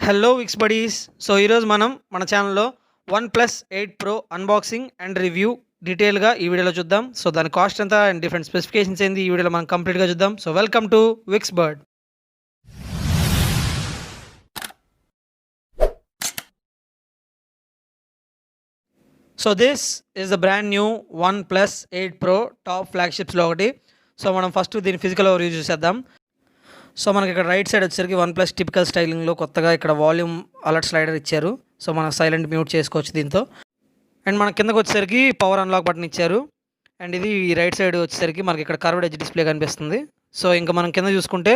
Hello Vicks buddies. So ఈరోజు మనం మన ఛానల్లో OnePlus 8 Pro unboxing and review డీటెయిల్గా ఈ వీడియోలో చూద్దాం. సో దాని కాస్ట్ ఎంత అండ్ డిఫరెంట్ స్పెసిఫికేషన్స్ ఏంది ఈ వీడియోలో మనం కంప్లీట్గా చూద్దాం. So welcome to Vix Bird. So this is the brand new OnePlus 8 Pro top ఫ్లాగ్షిప్స్లో ఒకటి. సో మనం ఫస్ట్ దీని ఫిజికల్ రివ్యూ చూసేద్దాం. సో మనకి ఇక్కడ రైట్ సైడ్ వచ్చేసరికి OnePlus టిపికల్ స్టైలింగ్లో కొత్తగా ఇక్కడ వాల్యూమ్ అలర్ట్ స్లైడర్ ఇచ్చారు. సో మనం సైలెంట్ మ్యూట్ చేసుకోవచ్చు దీంతో. అండ్ మన కిందకు వచ్చేసరికి పవర్ అన్లాక్ బటన్ ఇచ్చారు. అండ్ ఇది రైట్ సైడ్ వచ్చేసరికి మనకి ఇక్కడ కర్వ్డ్ ఎడ్జ్ డిస్ప్లే కనిపిస్తుంది. సో ఇంకా మనం కింద చూసుకుంటే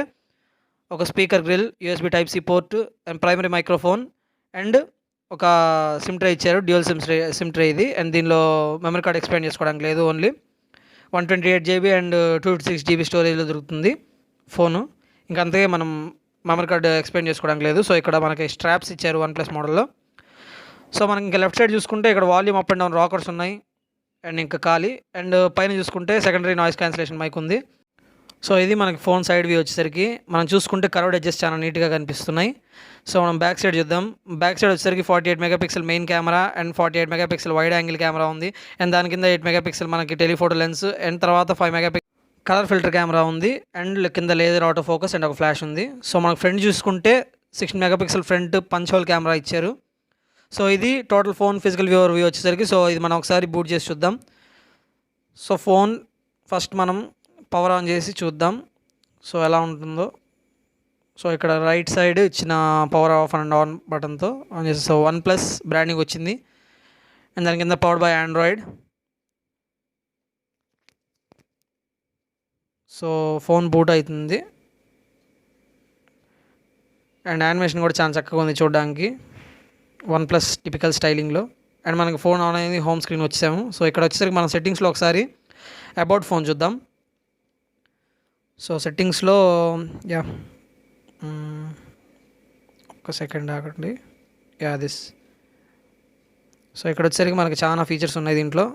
ఒక speaker grille, USB Type-C port and primary microphone and ఒక సిమ్ ట్రే ఇచ్చారు. డ్యూయల్ సిమ్ ట్రే ఇది. అండ్ దీనిలో మెమరీ కార్డ్ ఎక్స్పాండ్ చేసుకోవడానికి లేదు, ఓన్లీ 128 GB అండ్ 256 GB స్టోరేజ్లో దొరుకుతుంది ఫోను. ఇంకా అంతే, మనం మెమరీ కార్డ్ ఎక్స్పాండ్ చేసుకోవడానికి లేదు. సో ఇక్కడ మనకి స్ట్రాప్స్ ఇచ్చారు OnePlus మోడల్లో. సో మనకి ఇంకా లెఫ్ట్ సైడ్ చూసుకుంటే ఇక్కడ volume up and down rockers ఉన్నాయి అండ్ ఇంకా ఖాళీ. అండ్ పైన చూసుకుంటే సెకండరీ నాయిస్ క్యాన్సిలేషన్ మైక్ ఉంది. సో ఇది మనకి ఫోన్ సైడ్ వ్యూ వచ్చేసరికి మనం చూసుకుంటే కర్వ్డ్ ఎడ్జెస్ చాలా నీట్గా కనిపిస్తున్నాయి. సో మనం బ్యాక్ సైడ్ చూద్దాం. బ్యాక్ సైడ్ వచ్చేసరికి 48 MP main camera and 48 MP wide angle camera ఉంది. అండ్ దాని కింద 8 MP మనకి టెలిఫోటో లెన్స్ అండ్ తర్వాత 5 MP కలర్ ఫిల్టర్ కెమెరా ఉంది. అండ్ కింద లేజర్ ఆటో ఫోకస్ అండ్ ఒక ఫ్లాష్ ఉంది. సో మనకు ఫ్రంట్ చూసుకుంటే 16 MP front punch hole camera ఇచ్చారు. సో ఇది టోటల్ ఫోన్ ఫిజికల్ వ్యూ వచ్చేసరికి. సో ఇది మనం ఒకసారి బూట్ చేసి చూద్దాం. సో ఫోన్ ఫస్ట్ మనం పవర్ ఆన్ చేసి చూద్దాం సో ఎలా ఉంటుందో. సో ఇక్కడ రైట్ సైడ్ ఇచ్చిన పవర్ ఆఫ్ అండ్ ఆన్ బటన్తో ఆన్ చేసి సో OnePlus బ్రాండింగ్ వచ్చింది. అండ్ దాని కింద powered by Android. So phone boot అవుతుంది అండ్ యానిమేషన్ కూడా చాలా చక్కగా ఉంది చూడడానికి OnePlus టిపికల్ స్టైలింగ్లో. అండ్ మనకి ఫోన్ ఆన్ అయింది, హోమ్ స్క్రీన్ వచ్చాము. సో ఇక్కడ వచ్చేసరికి మనం సెట్టింగ్స్లో ఒకసారి అబౌట్ ఫోన్ చూద్దాం. సో సెట్టింగ్స్లో ఒక సెకండ్ ఆగండి. దిస్. సో ఇక్కడ వచ్చేసరికి మనకి చాలా ఫీచర్స్ ఉన్నాయి దీంట్లో.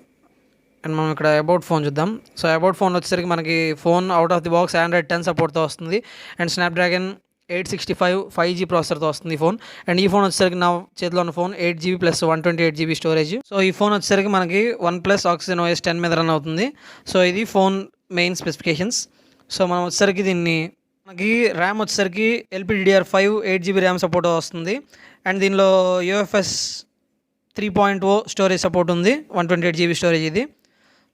అండ్ మనం ఇక్కడ అబౌట్ ఫోన్ చూద్దాం. సో అబౌట్ ఫోన్ వచ్చేసరికి మనకి phone out of the box Android 10 సపోర్ట్తో వస్తుంది. అండ్ స్నాప్డ్రాగన్ 865 5G ప్రాసెసర్తో వస్తుంది ఫోన్. అండ్ ఈ ఫోన్ వచ్చేసరికి నా చేతిలో ఉన్న phone 8GB plus 128 GB storage. So ఈ ఫోన్ వచ్చేసరికి మనకి OnePlus Oxygen OS 10 మీద రన్ అవుతుంది. సో ఇది ఫోన్ మెయిన్ స్పెసిఫికేషన్స్. సో మనం వచ్చేసరికి దీన్ని మనకి ర్యామ్ వచ్చేసరికి LPDDR5 8GB ర్యామ్ సపోర్ట్ వస్తుంది. అండ్ దీనిలో UFS 3.0 స్టోరేజ్ సపోర్ట్ ఉంది, 128 GB స్టోరేజ్ ఇది.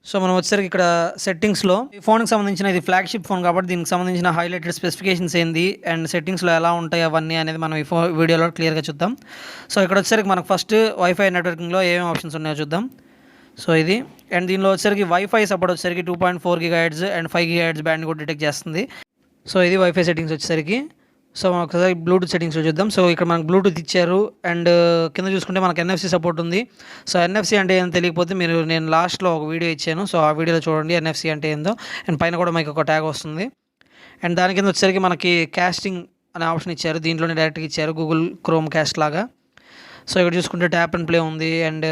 సో మనం వచ్చేసరికి ఇక్కడ సెట్టింగ్స్లో ఈ ఫోన్కి సంబంధించిన ఇది ఫ్లాగ్షిప్ ఫోన్ కాబట్టి దీనికి సంబంధించిన హైలైటెడ్ స్పెసిఫికేషన్స్ ఏంది అండ్ సెట్టింగ్స్లో ఎలా ఉంటాయి అవన్నీ అనేది మనం ఈ వీడియోలో క్లియర్గా చూద్దాం. సో ఇక్కడ వచ్చేసరికి మనకు ఫస్ట్ వైఫై నెట్వర్కింగ్లో ఏమేమి ఆప్షన్స్ ఉన్నాయో చూద్దాం. సో ఇది. అండ్ దీనిలో వచ్చేసరికి వైఫై సపోర్ట్ వచ్చేసరికి 2.4 GHz అండ్ 5 GHz బ్యాండ్ కూడా డిటెక్ట్ చేస్తుంది. సో ఇది వైఫై సెట్టింగ్స్ వచ్చేసరికి. సో మనం ఒకసారి బ్లూటూత్ సెట్టింగ్స్లో చూద్దాం. సో ఇక్కడ మనకు బ్లూటూత్ ఇచ్చారు అండ్ కింద చూసుకుంటే మనకు NFC సపోర్ట్ ఉంది. సో NFC అంటే ఏందో తెలియకపోతే నేను లాస్ట్లో ఒక వీడియో ఇచ్చాను. సో ఆ వీడియోలో చూడండి NFC అంటే ఏందో. అండ్ పైన కూడా మనకి ఒక ట్యాగ్ వస్తుంది. అండ్ దాని కింద వచ్చేసరికి మనకి కాస్టింగ్ అనే ఆప్షన్ ఇచ్చారు, దీంట్లోనే డైరెక్ట్గా ఇచ్చారు గూగుల్ క్రోమ్ కాస్ట్ లాగా. సో ఇక్కడ చూసుకుంటే ట్యాప్ అండ్ ప్లే ఉంది అండ్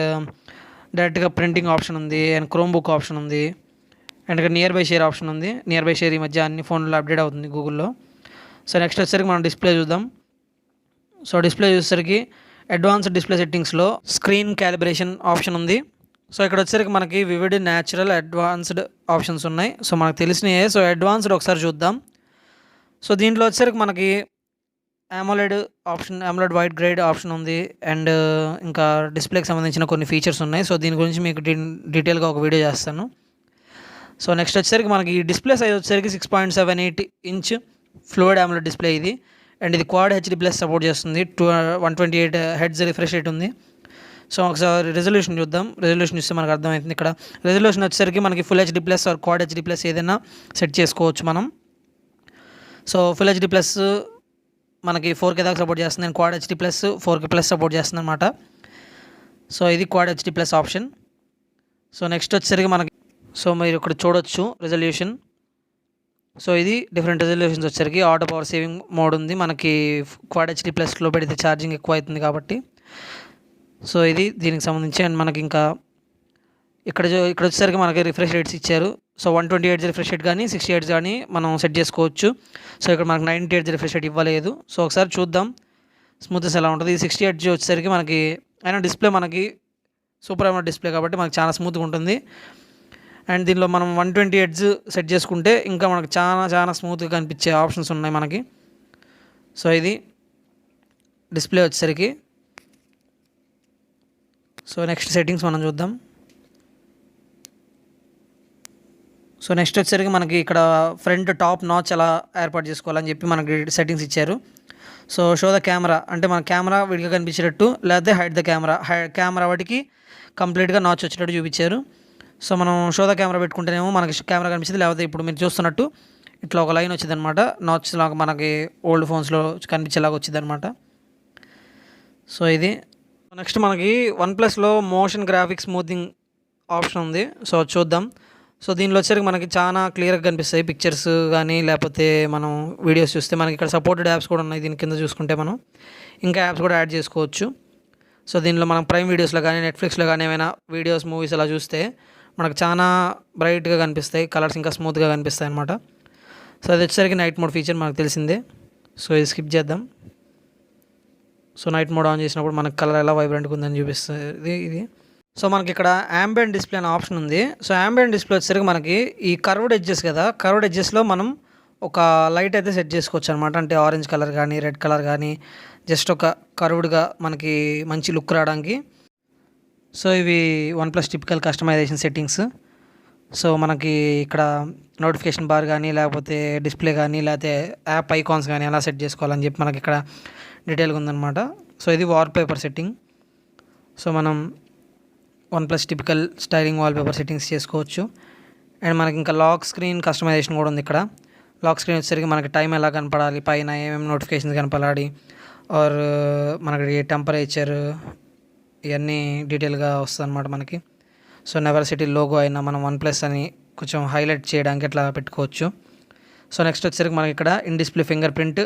డైరెక్ట్గా ప్రింటింగ్ ఆప్షన్ ఉంది అండ్ క్రోమ్ బుక్ ఆప్షన్ ఉంది. అండ్ ఇక్కడ నియర్ బై షేర్ ఆప్షన్ ఉంది. నియర్ బై షేర్ ఈ మధ్య అన్ని ఫోన్లో అప్డేట్ అవుతుంది గూగుల్లో. సో నెక్స్ట్ వచ్చేసరికి మనం డిస్ప్లే చూద్దాం. సో డిస్ప్లే చూసేసరికి అడ్వాన్స్డ్ డిస్ప్లే సెట్టింగ్స్లో స్క్రీన్ క్యాలిబ్రేషన్ ఆప్షన్ ఉంది. సో ఇక్కడ వచ్చేసరికి మనకి వివిడ్, న్యాచురల్, అడ్వాన్స్డ్ ఆప్షన్స్ ఉన్నాయి. సో మనకు తెలిసినయే. సో అడ్వాన్స్డ్ ఒకసారి చూద్దాం. సో దీంట్లో వచ్చేసరికి మనకి AMOLED option, AMOLED white grade option ఉంది అండ్ ఇంకా డిస్ప్లేకి సంబంధించిన కొన్ని ఫీచర్స్ ఉన్నాయి. సో దీని గురించి మీకు డీటెయిల్గా ఒక వీడియో చేస్తాను. సో నెక్స్ట్ వచ్చేసరికి మనకి డిస్ప్లే సైజ్ వచ్చేసరికి 6.78 ఇంచ్ ఫ్లూయిడ్ AMOLED డిస్ప్లే ఇది. అండ్ ఇది క్వాడ్ HD+ సపోర్ట్ చేస్తుంది. 128 Hz రిఫ్రెష్ రేట్ ఉంది. సో ఒకసారి రెజల్యూషన్ చూద్దాం. రెజల్యూషన్ చూస్తే మనకు అర్థమవుతుంది. ఇక్కడ రెజల్యూషన్ వచ్చేసరికి మనకి Full HD+ or quad HD+ ఏదైనా సెట్ చేసుకోవచ్చు మనం. సో Full HD+ మనకి 4K దాకా సపోర్ట్ చేస్తుంది and quad HD+ 4K+ support చేస్తుంది అనమాట. సో ఇది quad HD+ option. So next వచ్చేసరికి మనకి మీరు ఇక్కడ చూడొచ్చు రెజల్యూషన్. సో ఇది డిఫరెంట్ రెజల్యూషన్స్ వచ్చేసరికి ఆటో పవర్ సేవింగ్ మోడ్ ఉంది మనకి. క్వాడ్ HD+లో పెడితే ఛార్జింగ్ ఎక్కువ అవుతుంది కాబట్టి. సో ఇది దీనికి సంబంధించి. అండ్ మనకి ఇంకా ఇక్కడ వచ్చేసరికి మనకి రిఫ్రెష్ రేట్స్ ఇచ్చారు. సో 128 రిఫ్రెష్ రేట్ కానీ 60 Hz కానీ మనం సెట్ చేసుకోవచ్చు. సో ఇక్కడ మనకు 90 Hz రిఫ్రెష్ రేట్ ఇవ్వలేదు. సో ఒకసారి చూద్దాం. స్మూత్నెస్ ఎలా ఉంటుంది. ఇది 60 హెర్ట్జ్ వచ్చేసరికి మనకి అయినా డిస్ప్లే మనకి సూపర్ AMOLED డిస్ప్లే కాబట్టి మనకి చాలా స్మూత్గా ఉంటుంది. అండ్ దీనిలో మనం 120 హెర్ట్జ్ సెట్ చేసుకుంటే ఇంకా మనకు చాలా స్మూత్గా కనిపించే ఆప్షన్స్ ఉన్నాయి మనకి. సో ఇది డిస్ప్లే వచ్చేసరికి. సో నెక్స్ట్ సెట్టింగ్స్ మనం చూద్దాం. సో నెక్స్ట్ వచ్చేసరికి మనకి ఇక్కడ ఫ్రంట్ టాప్ నాచ్ ఎలా ఏర్పాటు చేసుకోవాలని చెప్పి మనకి సెట్టింగ్స్ ఇచ్చారు. సో షో ద కెమెరా అంటే మన కెమెరా విడిగా కనిపించేటట్టు, లేకపోతే హైడ్ ద కెమెరా, కెమెరా వాటికి కంప్లీట్గా నాచ్ వచ్చేటట్టు చూపించారు. సో మనం షో ద కెమెరా పెట్టుకుంటేనేమో మనకి కెమెరా కనిపిస్తుంది, లేకపోతే ఇప్పుడు మీరు చూస్తున్నట్టు ఇట్లా ఒక లైన్ వచ్చింది అనమాట, నాచ్ లాగా మనకి ఓల్డ్ ఫోన్స్లో కనిపించేలాగా వచ్చింది అనమాట. సో ఇది నెక్స్ట్ మనకి OnePlusలో మోషన్ గ్రాఫిక్స్ స్మూతింగ్ ఆప్షన్ ఉంది. సో చూద్దాం. సో దీనిలో వచ్చేసరికి మనకి చాలా క్లియర్గా కనిపిస్తాయి పిక్చర్స్ కానీ, లేకపోతే మనం వీడియోస్ చూస్తే మనకి ఇక్కడ సపోర్టెడ్ యాప్స్ కూడా ఉన్నాయి. దీని కింద చూసుకుంటే మనం ఇంకా యాప్స్ కూడా యాడ్ చేసుకోవచ్చు. సో దీనిలో మనం ప్రైమ్ వీడియోస్లో కానీ, నెట్ఫ్లిక్స్లో కానీ ఏమైనా వీడియోస్, మూవీస్ అలా చూస్తే మనకు చాలా బ్రైట్గా కనిపిస్తాయి, కలర్స్ ఇంకా స్మూత్గా కనిపిస్తాయి అనమాట. సో అది వచ్చేసరికి నైట్ మోడ్ ఫీచర్ మనకు తెలిసిందే. సో ఇది స్కిప్ చేద్దాం. సో నైట్ మోడ్ ఆన్ చేసినప్పుడు మనకు కలర్ ఎలా వైబ్రెంట్గా ఉందని చూపిస్తుంది ఇది. సో మనకి ఇక్కడ యాంబియంట్ డిస్ప్లే అనే ఆప్షన్ ఉంది. సో యాంబియంట్ డిస్ప్లే వచ్చేసరికి మనకి ఈ కర్వ్డ్ ఎడ్జెస్ కదా, కర్వ్డ్ ఎడ్జెస్లో మనం ఒక లైట్ అయితే సెట్ చేసుకోవచ్చు అనమాట. అంటే ఆరెంజ్ కలర్ కానీ, రెడ్ కలర్ కానీ, జస్ట్ ఒక కర్వ్డ్గా మనకి మంచి లుక్ రావడానికి. సో ఇవి OnePlus typical customization settings. So మనకి ఇక్కడ నోటిఫికేషన్ బార్ కానీ, లేకపోతే డిస్ప్లే కానీ, లేకపోతే యాప్ ఐకాన్స్ కానీ ఎలా సెట్ చేసుకోవాలని చెప్పి మనకి ఇక్కడ డీటెయిల్గా ఉందన్నమాట. సో ఇది వాల్పేపర్ సెట్టింగ్. సో మనం OnePlus typical styling wallpaper settings చేసుకోవచ్చు. అండ్ మనకి ఇంకా లాక్ స్క్రీన్ కస్టమైజేషన్ కూడా ఉంది ఇక్కడ. లాక్ స్క్రీన్ వచ్చేసరికి మనకి టైం ఎలా కనపడాలి, పైన ఏమేమి నోటిఫికేషన్స్ కనపడాలి, ఆర్ మనకి టెంపరేచర్, ఇవన్నీ డీటెయిల్గా వస్తుంది అనమాట మనకి. సో నెవర్ సిటీ లోగో అయినా మనం OnePlus అని కొంచెం హైలైట్ చేయడానికి ఎట్లా పెట్టుకోవచ్చు. సో నెక్స్ట్ వచ్చేసరికి మనకి ఇక్కడ in display finger print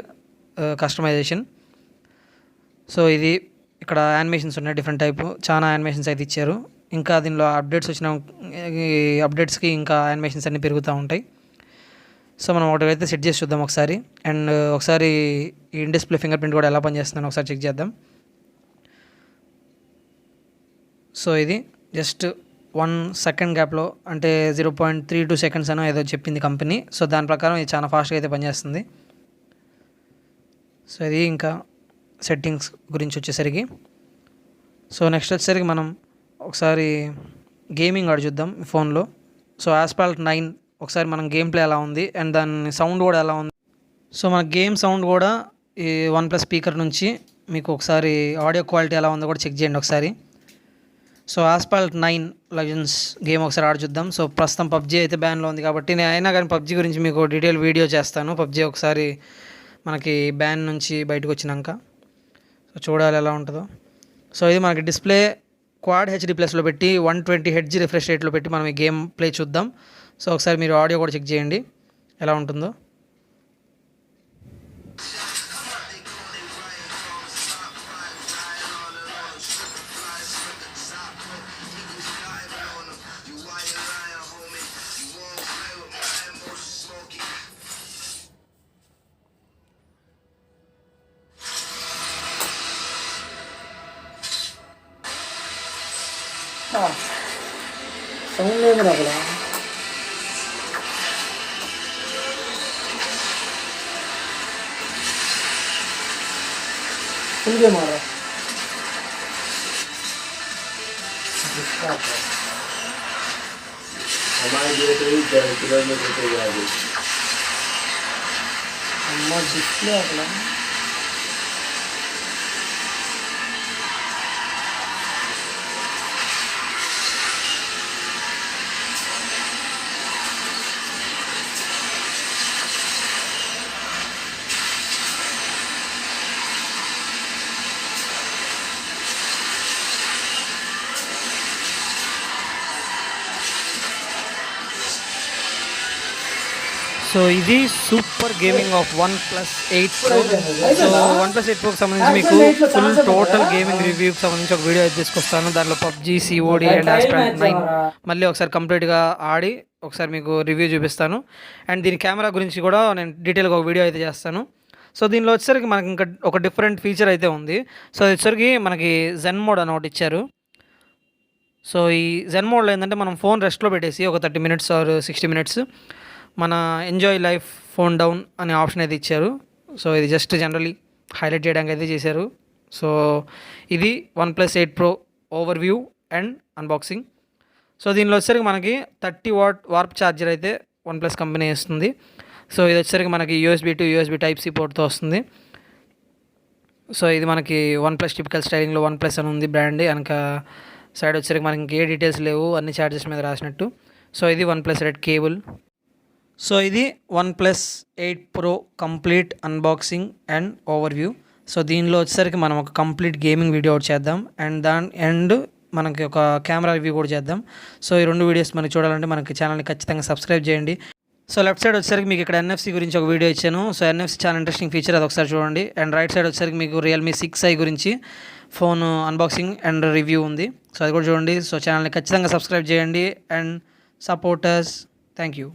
customization. So ఇది ఇక్కడ యానిమేషన్స్ ఉన్నాయి, డిఫరెంట్ టైప్ చాలా యానిమేషన్స్ అయితే ఇచ్చారు. ఇంకా దీనిలో అప్డేట్స్ వచ్చిన అప్డేట్స్కి ఇంకా యానిమేషన్స్ అన్నీ పెరుగుతూ ఉంటాయి. సో మనం ఒకటి సెట్ చేసి చూద్దాం ఒకసారి. అండ్ ఒకసారి ఈ ఇన్ డిస్ప్లే ఫింగర్ ప్రింట్ కూడా ఎలా పనిచేస్తుందని ఒకసారి చెక్ చేద్దాం. సో ఇది జస్ట్ 1 సెకండ్ గ్యాప్లో, అంటే 0.32 సెకండ్స్ అనో ఏదో చెప్పింది కంపెనీ. సో దాని ప్రకారం ఇది చాలా ఫాస్ట్గా అయితే పనిచేస్తుంది. సో ఇది ఇంకా సెట్టింగ్స్ గురించి వచ్చేసరికి. సో నెక్స్ట్ వచ్చేసరికి మనం ఒకసారి గేమింగ్ ఆడి చూద్దాం ఫోన్లో. సో Asphalt 9 ఒకసారి మనం గేమ్ ప్లే ఎలా ఉంది అండ్ దాని సౌండ్ కూడా ఎలా ఉంది. సో మన గేమ్ సౌండ్ కూడా ఈ OnePlus స్పీకర్ నుంచి మీకు ఒకసారి ఆడియో క్వాలిటీ ఎలా ఉందో కూడా చెక్ చేయండి ఒకసారి. సో Asphalt 9 లెజెండ్స్ గేమ్ ఒకసారి ఆడి చూద్దాం. సో ప్రస్తుతం PUBG అయితే బ్యాన్లో ఉంది కాబట్టి నేను అయినా కానీ PUBG గురించి మీకు డీటెయిల్ వీడియో చేస్తాను. PUBG ఒకసారి మనకి బ్యాన్ నుంచి బయటకు వచ్చినాక సో చూడాలి ఎలా ఉంటుందో. సో ఇది మనకి డిస్ప్లే క్వాడ్ HD+లో పెట్టి 120 హెర్ట్జ్ రిఫ్రెష్ రేట్లో పెట్టి మనం ఈ గేమ్ ప్లే చూద్దాం. సో ఒకసారి మీరు ఆడియో కూడా చెక్ చేయండి ఎలా ఉంటుందో. సౌండ్ లేదు అక్కడ. फुल गेम आ रहा है. हमारे लिए तो ही किलोमीटर पे जाएगी. अम्मा डिस्प्ले अपना సో ఇది super gaming of OnePlus 8 Pro. So OnePlus 8 Proకి సంబంధించి మీకు ఫుల్ టోటల్ గేమింగ్ రివ్యూకి సంబంధించి ఒక వీడియో అయితే తీసుకొస్తాను. దాంట్లో PUBG, COD అండ్ Asphalt 9 మళ్ళీ ఒకసారి కంప్లీట్గా ఆడి ఒకసారి మీకు రివ్యూ చూపిస్తాను. అండ్ దీని కెమెరా గురించి కూడా నేను డీటెయిల్గా ఒక వీడియో అయితే చేస్తాను. సో దీనిలో వచ్చేసరికి మనకి ఇంకా ఒక డిఫరెంట్ ఫీచర్ అయితే ఉంది. సో అది వచ్చేసరికి మనకి జెన్ మోడ్ అని ఒకటి ఇచ్చారు. సో ఈ జెన్ మోడ్లో ఏంటంటే మనం ఫోన్ రెస్ట్లో పెట్టేసి ఒక 30 మినిట్స్ ఆర్ 60 మినిట్స్ మన ఎంజాయ్ లైఫ్ ఫోన్ డౌన్ అనే ఆప్షన్ అయితే ఇచ్చారు. సో ఇది జస్ట్ జనరలీ హైలైట్ చేయడానికి అయితే చేశారు. సో ఇది OnePlus 8 Pro over view and unboxing. So దీనిలో వచ్చేసరికి మనకి 30 వాట్ వార్ప్ ఛార్జర్ అయితే OnePlus కంపెనీ ఇస్తుంది. సో ఇది వచ్చేసరికి మనకి USB టు USB Type-C పోర్ట్తో వస్తుంది. సో ఇది మనకి OnePlus టిపికల్ స్టైలింగ్లో OnePlus అని ఉంది బ్రాండ్. వెనక సైడ్ వచ్చేసరికి మనకి ఇంకే డీటెయిల్స్ లేవు, అన్ని ఛార్జెస్ మీద రాసినట్టు. సో ఇది OnePlus రెడ్ కేబుల్. సో ఇది OnePlus 8 Pro complete unboxing and over view. So దీనిలో వచ్చేసరికి మనం ఒక కంప్లీట్ గేమింగ్ వీడియో ఒకటి చేద్దాం అండ్ మనకి ఒక కెమెరా రివ్యూ కూడా చేద్దాం. సో ఈ 2 వీడియోస్ మనకి చూడాలంటే మనకి ఛానల్ని ఖచ్చితంగా సబ్స్క్రైబ్ చేయండి. సో లెఫ్ట్ సైడ్ వచ్చేసరికి మీకు ఇక్కడ NFC గురించి ఒక వీడియో ఇచ్చాను. సో NFC చాలా ఇంట్రెస్టింగ్ ఫీచర్, అది ఒకసారి చూడండి. అండ్ రైట్ సైడ్ వచ్చేసరికి మీకు Realme 6i గురించి ఫోన్ అన్బాక్సింగ్ అండ్ రివ్యూ ఉంది. సో అది కూడా చూడండి. సో ఛానల్ని ఖచ్చితంగా సబ్స్క్రైబ్ చేయండి అండ్ సపోర్టర్స్. Thank you.